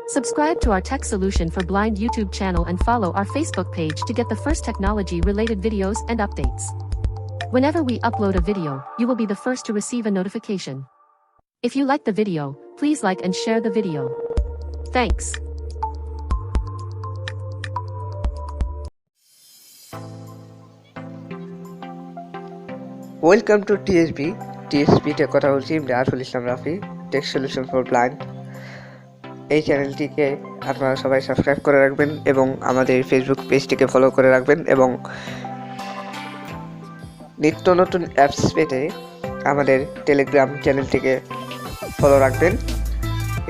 Subscribe to our Tech Solution for Blind YouTube channel and follow our Facebook page to get the first technology-related videos and updates. Whenever we upload a video, you will be the first to receive a notification. If you like the video, please like and share the video. Thanks. Welcome to TSB তে কথা বলছি Rafil Islam Rafi tech solution for blind. এই চ্যানেলটিকে আপনারা সবাই subscribe করে রাখবেন এবং আমাদের ফেসবুক পেজটিকে ফলো করে রাখবেন এবং নিত্য নতুন অ্যাপস পেতে আমাদের টেলিগ্রাম চ্যানেলটিকে ফলো রাখবেন।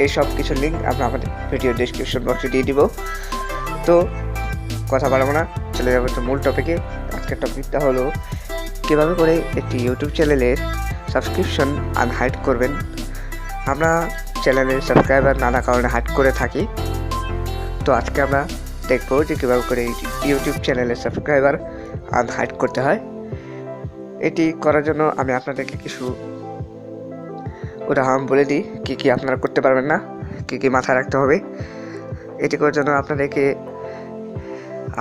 এই সব কিছু লিঙ্ক আমরা আমাদের ভিডিও ডেসক্রিপশন বক্সে দিয়ে দিব। তো কথা বাড়াবো না, চলে যাবো তো মূল টপিকে। আজকের টপিকটা হলো কীভাবে করে একটি ইউটিউব চ্যানেলের সাবস্ক্রিপশন আনহাইড করবেন। আমরা চ্যানেলের সাবস্ক্রাইবার নানা কারণে হাইড করে থাকি, তো আজকে আমরা দেখবো যে কীভাবে করে ইউটিউব চ্যানেলের সাবস্ক্রাইবার আনহাইড করতে হয়। এটি করার জন্য আমি আপনাদেরকে কিছু উদাহরণ বলে দিই কী কী আপনারা করতে পারবেন না, কী কী মাথায় রাখতে হবে। এটি করার জন্য আপনাদেরকে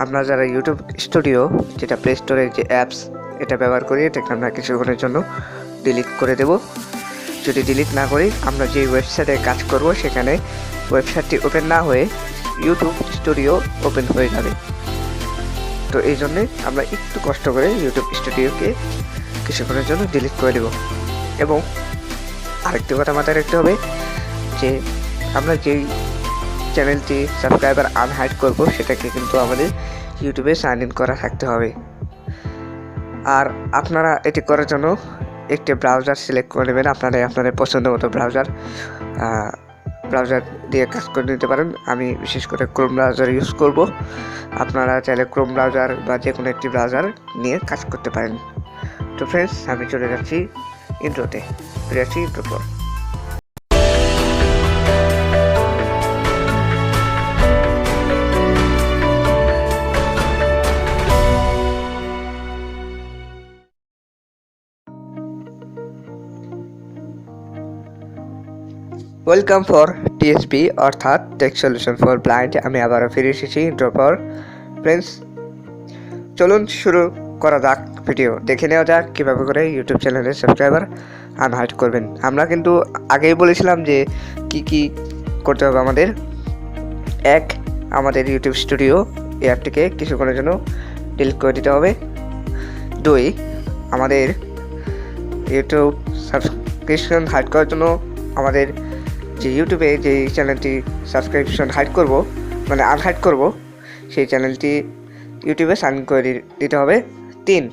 আমরা যারা ইউটিউব স্টুডিও, যেটা প্লে স্টোরের যে অ্যাপস, এটা ব্যবহার করি, এটাকে আমরা কিছুক্ষণের জন্য ডিলিট করে দেব। যদি ডিলিট না করি, আমরা যে ওয়েবসাইটে কাজ করব সেখানে ওয়েবসাইটটি ওপেন না হয়ে ইউটিউব স্টুডিও ওপেন হয়ে যাবে। তো এই জন্যে আমরা একটু কষ্ট করে ইউটিউব স্টুডিওকে কিছুক্ষণের জন্য ডিলিট করে দেব। এবং আরেকটি কথা মাথায় রাখতে হবে যে আমরা যেই চ্যানেলটি সাবস্ক্রাইবার আনহাইড করব সেটাকে কিন্তু আমাদের ইউটিউবে সাইন ইন করা থাকতে হবে। আর আপনারা এটি করার জন্য একটি ব্রাউজার সিলেক্ট করে নেবেন। আপনাদের পছন্দ মতো ব্রাউজার দিয়ে কাজ করে নিতে পারেন। আমি বিশেষ করে ক্রোম ব্রাউজার ইউজ করব। আপনারা চাইলে ক্রোম ব্রাউজার বা যে কোনো একটি ব্রাউজার নিয়ে কাজ করতে পারেন। তো ফ্রেন্ডস, আমি চলে যাচ্ছি ইন্ট্রোতে, ফিরে আসছি ইন্ট্রোর পর। ওয়েলকাম ফর টিএসবি অর্থাৎ টেক সলিউশন ফর ব্লাইন্ড। আমি আবারও ফিরে এসেছি ইন্ট্রোর পর। ফ্রেন্ডস, চলুন শুরু করা যাক ভিডিও। দেখে নেওয়া যাক কীভাবে করে ইউটিউব চ্যানেলের সাবস্ক্রাইবার আনহাইড করবেন। আমরা কিন্তু আগেই বলেছিলাম যে কি কি করতে হবে আমাদের। এক, আমাদের ইউটিউব স্টুডিও এই অ্যাপটিকে কিছুক্ষণের জন্য ডিলিট করে দিতে হবে। দুই, আমাদের ইউটিউব সাবস্ক্রিপশন হাইড করার জন্য আমাদের যে ইউটিউবে যে চ্যানেলটি সাবস্ক্রিপশন হাইড করব, মানে আনহাইড করব, সেই চ্যানেলটি ইউটিউবে সাইন করে দিতে হবে। তিন,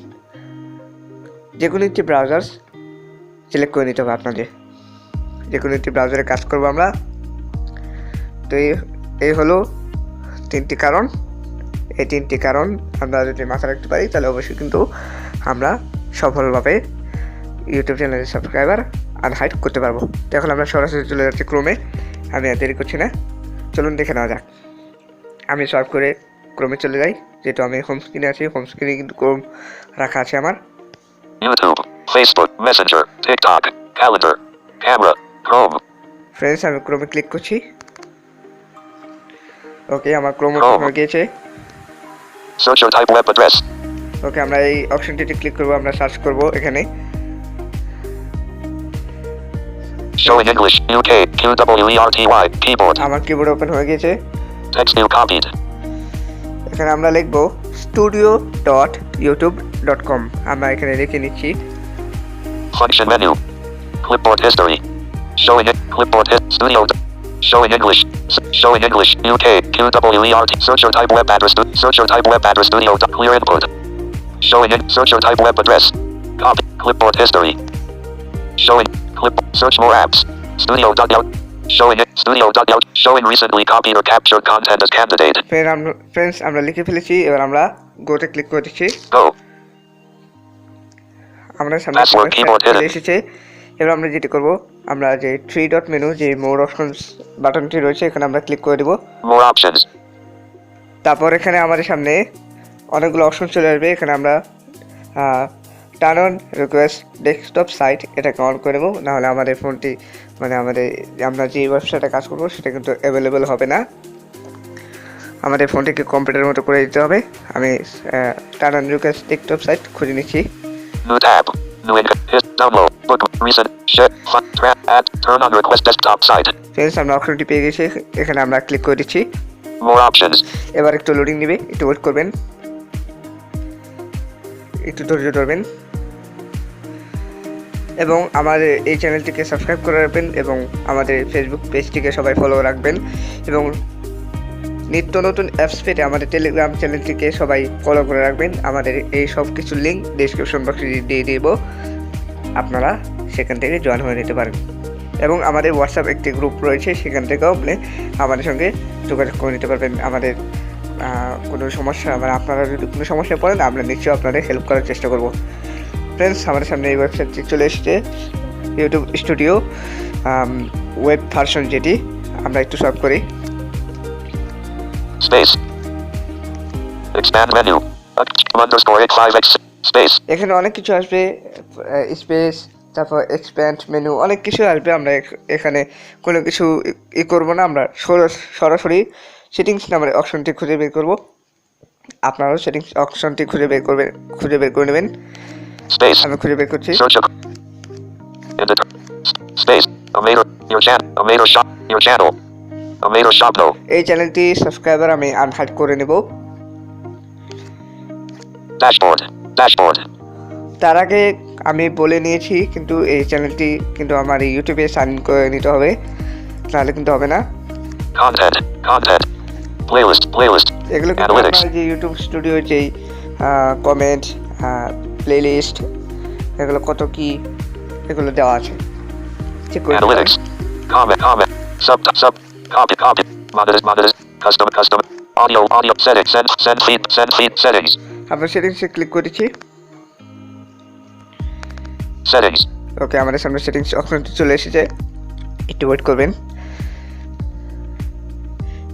যে কোনো একটি ব্রাউজার সিলেক্ট করে নিতে হবে আপনাদের। যে কোনো একটি ব্রাউজারে কাজ করব আমরা। তো এই হলো তিনটি কারণ। এই তিনটি কারণ আমরা যদি মাথায় রাখতে পারি তাহলে অবশ্যই কিন্তু আমরা সফলভাবে ইউটিউব চ্যানেলের সাবস্ক্রাইবার আনহাইড করতে পারবো। তো এখন আমরা সরাসরি চলে যাচ্ছি ক্রোমে। আমি আর দেরি করছি না, চলুন দেখে নেওয়া যাক। আমি সার্চ করে ক্রোমে চলে যাই, যেহেতু আমি হোম স্ক্রিনে আছি। হোম স্ক্রিনে কিন্তু ক্রোম রাখা আছে আমার। YouTube, Facebook, Messenger, TikTok, Calendar, Camera, Chrome. Friends, আমি ক্রোমে ক্লিক করছি। ওকে, আমার ক্রোম ওপেন হয়ে গিয়েছে। Search your type web address. ওকে, আমরা এই অপশনটিতে ক্লিক করব, আমরা সার্চ করব এখানে। Showing English, UK, QWERTY, keyboard. আমার কিবোর্ড ওপেন হয়ে গেছে। Text new copied. এখানে আমরা লিখব studio.youtube.com। আমরা এখানে লিখে নিচ্ছি। Function menu. Clipboard history. Showing it. Clipboard studio. Showing English. Showing English, UK, QWERTY. Search your type web address. Search your type web address studio. Clear input. Showing it. Search your type web address. Copy. Clipboard history. Showing. Search more apps. Studio.out. Showing it. Studio.out. Showing recently copied or captured content as candidate. Friends, আমরা লিখে ফেলেছি। এবার আমরা গোতে click করে দিচ্ছি। Go. আমরা সামনে এসেছে। এবার আমরা যেটি করব, আমরা যে 3 ডট মেনু, যে মোর অপশনস বাটনটি রয়েছে, এখানে আমরা ক্লিক করে দেব। More options. তারপর এখানে আমাদের সামনে অনেকগুলো অপশন চলে আসবে। এখানে আমরা turn on request desktop site এটাকে অন করে নেব, নাহলে আমাদের ফোনটি মানে আমরা যে ওয়েবসাইটে কাজ করবো সেটা কিন্তু অ্যাভেলেবেল হবে না। আমাদের ফোনটিকে কম্পিউটারের মতো করে দিতে হবে। আমি turn on request desktop site খুঁজে নিচ্ছি। New tab. New hit download. Book recent share fun trap add turn on request desktop site. Friends আমরা অপশনটি পেয়ে গেছি, এখানে আমরা ক্লিক করে দিচ্ছি। More options. এবার একটু লোডিং নেবে, একটু ওয়েট করবেন, একটু ধৈর্য ধরবেন এবং আমাদের এই চ্যানেলটিকে সাবস্ক্রাইব করে রাখবেন এবং আমাদের ফেসবুক পেজটিকে সবাই ফলো রাখবেন এবং নিত্য নতুন অ্যাপস পেতে আমাদের টেলিগ্রাম চ্যানেলটিকে সবাই ফলো করে রাখবেন। আমাদের এই সব কিছুর লিঙ্ক ডেসক্রিপশন বক্সে দিয়ে দেব, আপনারা সেখান থেকে জয়েন হয়ে নিতে পারেন এবং আমাদের হোয়াটসঅ্যাপ একটি গ্রুপ রয়েছে, সেখান থেকেও আপনি আমাদের সঙ্গে যোগাযোগ করে নিতে পারবেন। আমাদের কোনো সমস্যা মানে আপনারা যদি কোনো সমস্যায় পড়েন আমরা নিশ্চয়ই আপনাদের হেল্প করার চেষ্টা করব। ফ্রেন্ডস আমাদের সামনে এই ওয়েবসাইটটি চলে এসেছে, ইউটিউব স্টুডিও ওয়েব ভার্সন, যেটি আমরা একটু সলভ করি। Space. Expand menu. _85x space. এখানে অনেক কিছু আসবে, স্পেস, তারপর এক্সপ্যান্ড মেনু, অনেক কিছু আসবে। আমরা এখানে কোনো কিছু করবো না, আমরা সরাসরি সেটিংস নামের অপশনটি খুঁজে বের করব। আপনারাও সেটিংস অপশনটি খুঁজে বের করে নেবেন। Space. আমি খুঁজে বের করছি। Search space. Your shop. Your channel. Shop no. এই চ্যানেলটি সাবস্ক্রাইবার আমি আনহাইড করে নেব। Dashboard. তার আগে আমি বলে নিয়েছি কিন্তু এই চ্যানেলটি কিন্তু আমার ইউটিউবে সাইন ইন করে নিতে হবে, তাহলে কিন্তু হবে না। Content. Playlist. এগুলো কিন্তু আমার যে ইউটিউব স্টুডিও যেই কমেন্ট, প্লেলিস্ট, এগুলো কত কি এগুলো দেওয়া আছে, চেক করে Analytics. Comment. Sub. Copy. Monitors. Custom. Audio. Send feed. Settings. আমরা সেটিংসে ক্লিক করেছি। Settings. ওকে, আমাদের সামনে সেটিংস অপশনটি চলে এসেছে, একটু ওয়েট করবেন,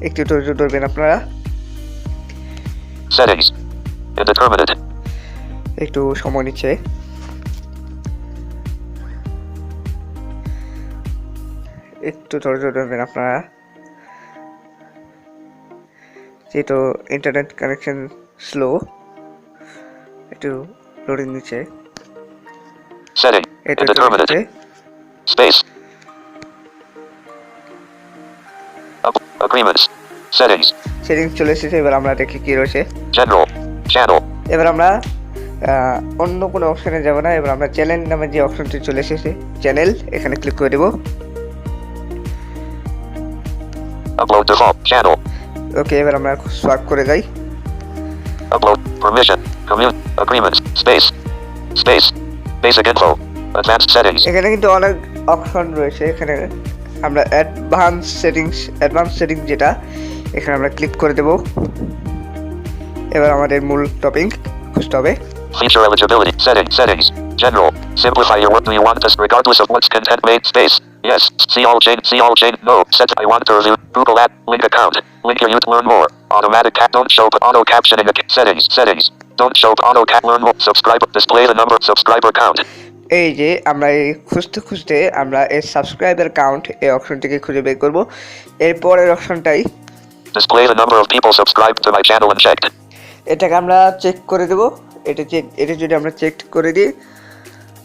একটু ধৈর্য ধরবেন আপনারা। Settings. Indeterminate. একটু সময় নিচ্ছে। একটু ধৈর্য ধরবেন আপনারা, যেহেতু ইন্টারনেট কানেকশন স্লো, একটু লোডিং নিচ্ছে। Setting. Indeterminate. Space. Agreements. Settings. Settings চলে এসেছে, এবার আমরা দেখি কি রয়েছে। General. Channel. এবার আমরা অন্য কোনো অপশনে যাব না, এবার আমরা চ্যানেল নামে যে অপশনটি চলে এসেছে চ্যানেল, এখানে ক্লিক করে দেব। Upload default channel. ওকে, এবার আমরা সোয়াইপ করে যাই। Upload permission. Agreements. Space. Basic info. Advanced settings. এখানে কিন্তু অনেক অপশন রয়েছে, এখানে আমরা অ্যাডভান্স সেটিংস যেটা, এখানে আমরা ক্লিক করে দেব। এবার আমাদের মূল টপিক খুঁজতে হবে। Feature eligibility. Settings. General. Simplify your work. Do you want this regardless of what's content made? Space. Yes. See all chain. No. Set. I want to review. Google ad. Link account. Link your to learn more. Automatic cap. Don't show auto captioning. Settings. Don't show auto cap. Learn more. Subscribe. Display the number. Subscriber count. এই যে আমরা এই খুঁজতে আমরা এই subscriber count এই অপশনটিকে খুঁজে বের করব। এরপরের অপশনটাই display the number of people subscribed to my channel and checked. এটাকে আমরা চেক করে দেব। এটা যদি আমরা চেক করে দিই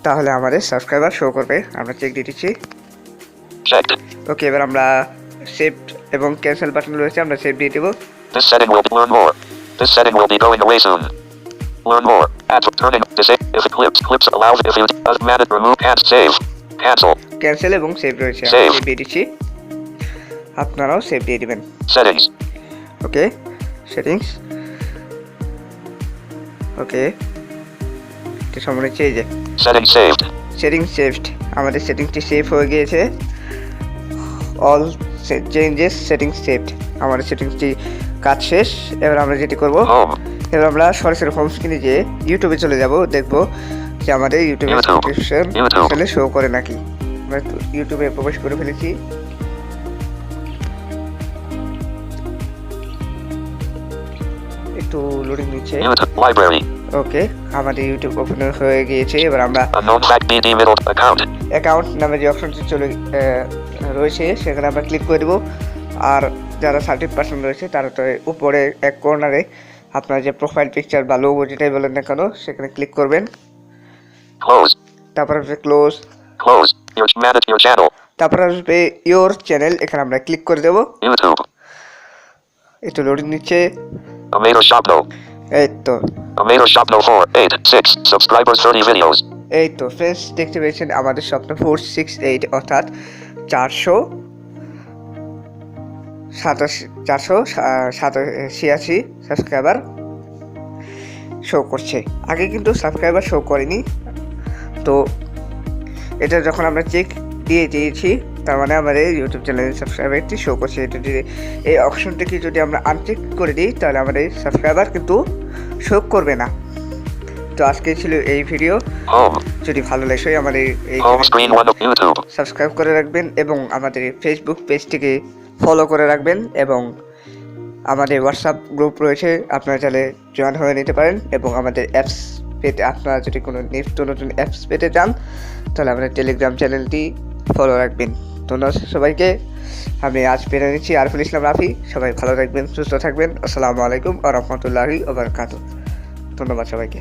তাহলে আমাদের সাবস্ক্রাইবার শো করবে। আমরা চেক দিয়ে দিচ্ছি। Checked. ওকে, এবার আমরা সেভ এবং ক্যান্সেল বাটন রয়েছে, আমরা সেভ দিয়ে দেব। This setting will learn more. This setting will be going away soon. Learn more. Add turning. Disable. If clips allow. If you manage remove and save. Cancel. Cancel এবং save রয়েছে, Save. Save দিয়ে দিচ্ছি। আপনারাও save দিয়ে দিবেন। Settings. ওকে, settings. ওকে, এটা সামনে চেয়ে যায়। Settings saved. সেটিংস সেভড, আমাদের সেটিংসটি সেভ হয়ে গিয়েছে। অল চেঞ্জেস সেটিংস সেভড, আমাদের সেটিংসটি কাজ শেষ। এবার আমরা যেটি করব, Home. এবার আমরা সরাসরি হোম স্ক্রিনে গিয়ে ইউটিউবে চলে যাব, দেখব যে আমাদের ইউটিউবে সাবস্ক্রিপশন আসলে শো করে নাকি। আমরা ইউটিউবে প্রবেশ করে ফেলেছি। একটু লোডিং নিচ্ছে। YouTube library. ওকে, আমাদের ইউটিউব ওপেন হয়ে গিয়েছে। এবার আমরা Unknown fact BD middle account. Account নামে যে অপশনটি রয়েছে সেখানে আমরা ক্লিক করে দেবো। আর যারা 30% রয়েছে তারা তো উপরে এক কর্নারে আপনার যে প্রোফাইল পিকচার বা লোগো যেটাই বলেন না কেন সেখানে ক্লিক করবেন। Close. তারপর আসবে close, Close. Manage your channel. তারপর আসবে ইওর চ্যানেল, এখানে আমরা ক্লিক করে দেবো। YouTube. একটু লোডিং নিচ্ছে। Tomato shop no. এই তো Tomato shop no 486. Subscribers 30 videos. এই তো ফ্রেন্ডস, দেখতে পেয়েছেন আমাদের স্বপ্ন 468 অর্থাৎ 487 সাবস্ক্রাইবার শো করছে। আগে কিন্তু সাবস্ক্রাইবার শো করেনি। তো এটা যখন আমরা চেক দিয়ে দিয়েছি তার মানে আমাদের ইউটিউব চ্যানেলের সাবস্ক্রাইবারটি শো করছে। এটা যদি এই অপশনটিকে যদি আমরা আনচেক করে দিই তাহলে আমাদের সাবস্ক্রাইবার কিন্তু শো করবে না। তো আজকে ছিল এই ভিডিও। যদি ভালো লাগে আমাদের এই সাবস্ক্রাইব করে রাখবেন এবং আমাদের ফেসবুক পেজটিকে ফলো করে রাখবেন এবং আমাদের হোয়াটসঅ্যাপ গ্রুপ রয়েছে, আপনারা চাইলে জয়েন হয়ে নিতে পারেন। এবং আমাদের অ্যাপস পেতে আপনারা যদি কোনো নিত্য নতুন অ্যাপস পেতে চান তাহলে আমাদের টেলিগ্রাম চ্যানেলটি ফলো রাখবেন। ধন্যবাদ সবাইকে। আমি আজ পেরে নিচ্ছি আরফুল ইসলাম রাফি। সবাই ভালো থাকবেন, সুস্থ থাকবেন। আসসালামু আলাইকুম ওয়া রাহমাতুল্লাহি ওয়া বারাকাতুহু। ধন্যবাদ সবাইকে।